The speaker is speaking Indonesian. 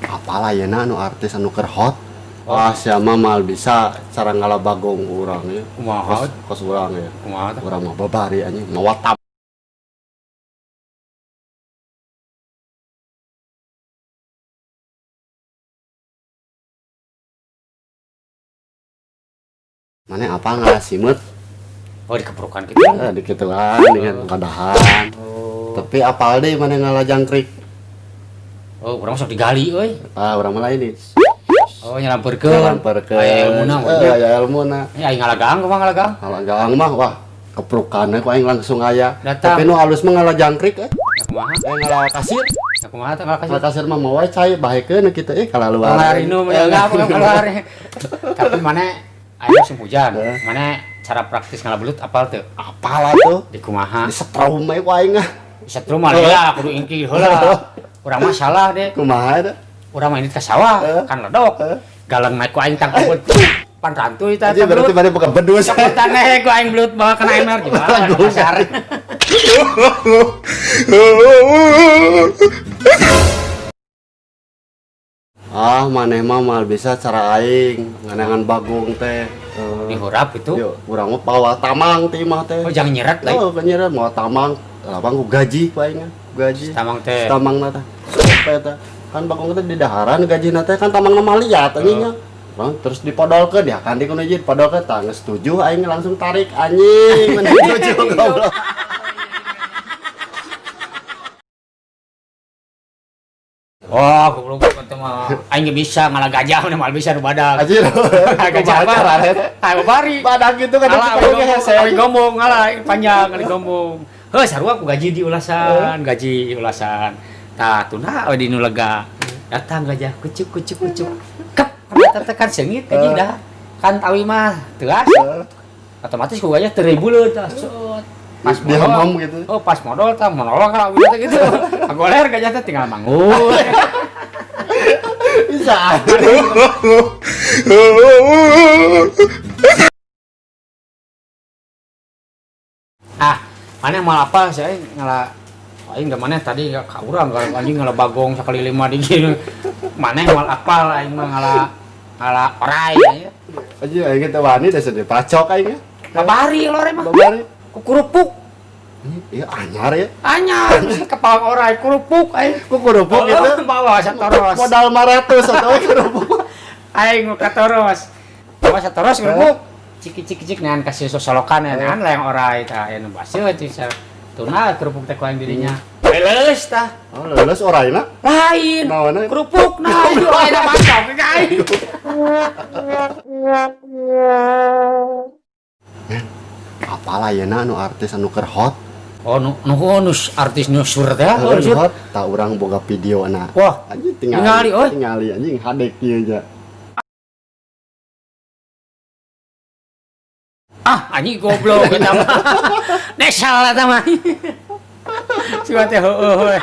Apalah ya anu artis anu keur hot. Wah, siapa mal bisa cara ngalah bagong urang ya. Kumaha? Kos urang ya. Kumaha tah? Urang mah babari anjing, mawa tam. Mana apa ngalah simut? Oh, dikeprokan gitu. Dikituan dengan kadahan. Oh. Tapi apal deui mana ngalah jangkrik. Oh, urang sok digali euy. Urang mah lain nih. Oh, nyalampeurkeun. Aya ilmuna mah. Aya ilmuna. Ya aing ngalagang kumaha ngalagang? Ngalagang mah wah keprukannya ku aing langsung aya. Datang. Tapi nu alus mah ngalah jangkrik Kumaha? ngalah kasir. Kumaha tah ngalakas? Ngalah kasir mah mau wae cai bahekeun kitu kalaluar. Hari nu enggak apa keluar. Tapi mana aya musim hujan. Mana cara praktis ngalabelut apal teu? Apalah tuh? Di kumaha? Di setrum we ku aing ah. Setrum mah ya kudu ingki heula. Urang mah salah deh. Kumaha eta? Urang mah ini ka sawah kan ledok. Galang naik ku aing tangkep pan rantuy tah. Berarti mana bukan bedus. Taneh ku aing belut bawa kena emer gimana kasar. Maneh mah mal bisa cara aing nganangan bagong teh. Dihurap itu. Yo, urang mah pawa tamang teh mah teh. Oh jangan nyeret lagi. Oh, nyeret mau tamang. Lapang ku gaji ku aing gaji. Tamang teh. Tamangna teh. Sope teh. Kan bagong teh di daharan gajina teh kan tamangna mah liat anjing nya. Terus dipodolkeun ya kan di kuno jadi podolkeun tah geus setuju aing langsung tarik anjing mun setuju goblok. Oh, goblok eta mah. Aing ge bisa ngalah gajah mah mal bisa nu badag. Anjir. Gajah apa? Ayo bari. Badag gitu kan Ngalah hese gombong ngalah panjang kali gombong. Heuh sarua ku gaji di ulasan, gaji ulasan. Tah tuna we di nu lega. Datang gajah kucuk kucuk kucuk. Kep kana tekan seungit gaji dah. Kan tawi mah teuas. Otomatis ku gajah teu ribuleun tah. Pas modal gitu. Oh, pas modal tah monolog kalau gitu. Agoler gajah teh tinggal manggung. Bisa. Mana mal apa sih ngalah aing da maneh tadi ka urang kalau anjing ngalah bagong sakali 5 di kieu. Maneh mal apal aing mah ngalah orai aya. Anjing aing teh wani da sedih pacok aing. Babari lore mah. Babari. Ku kurupuk. Iya anyar ya. Anyar kepala orai kurupuk aing. Ku kurupuk gitu. Bawa satoros. Modal 500 atau kurupuk. Aing katoros. Bawa satoros kurupuk. Cik nean kasih sosolokan nean layang orai tah aya nu baseuh cik tuna kerupuk teh ku aing dirinya. Leuleus tah. Oh, leuleus oraina? Lain. Naonna? Kerupuk nah itu aing macam ke aing. Apalah ya anu artis anu keur hot. Oh nu artis nu sur teh. Oh, hot. Tah urang boga videona. Wah, anjing tingali euy. Tingali anjing hadek kieu aja. Anjing goblok eta mah. Nesal eta mah. Cuma teh heueuh we.